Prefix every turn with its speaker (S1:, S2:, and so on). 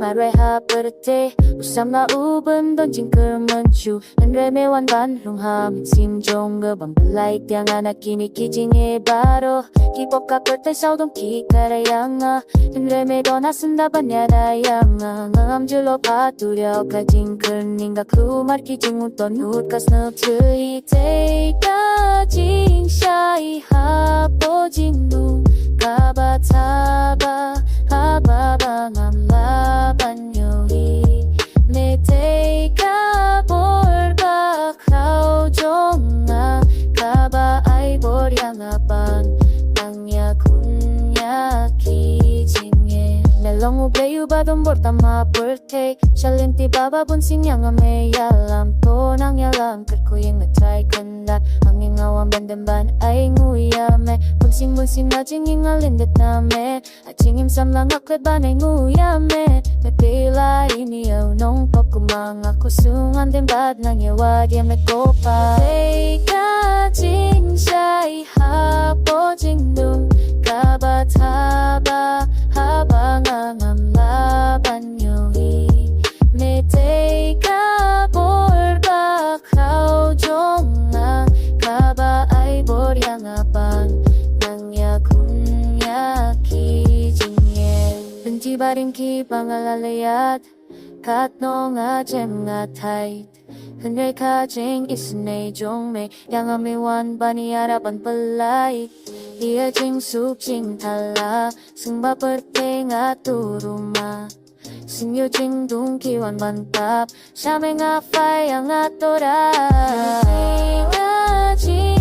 S1: nga re-uploading usam na uban don jingrwai chu andre me wan ban lung ham sim jong ga bang lai tiang ana kimi ki jing e baro ki pop ka karte sao dong ki karayang andre me don asunda banya dayang ngam julo pa tu ryo ka jingrwai ninga ku mar ki jing uton ut ka snap chui DEI KA JINGSHAI hapo jingdung kaba taba hababa ngam laban yoi me DEI KA borba khao jonga kaba ai boryang apan nangya kunya ki jinge melong ubleyu badon bortama birthday shalenti baba bunsing yang ame yalam to nang yalam kerkuyeng ngatay kanda angin awam bandemban ay nguyame bunsing na jinging alindet name ajingim samlang aklet ban ay nguyame mepila ini yaw nong pop kumang ako sungan dembad nang yawag yame kopa DEI KA JINGSHAI hapo jingdung kaba taba habang ang laban yoi me DEI KA borba khao jonga kaba ay boryang apan nangya kunya ki jingye benci baring ki pangalaleyat kat no nga jem nga tight Henry ka jing isnay jong me yang amiwan bani arapan palay iya jing sup jing tala sing baperte nga turuma sing yo jing dung kiwan mantap siya nga fay ang atora DEI KA JINGSHAI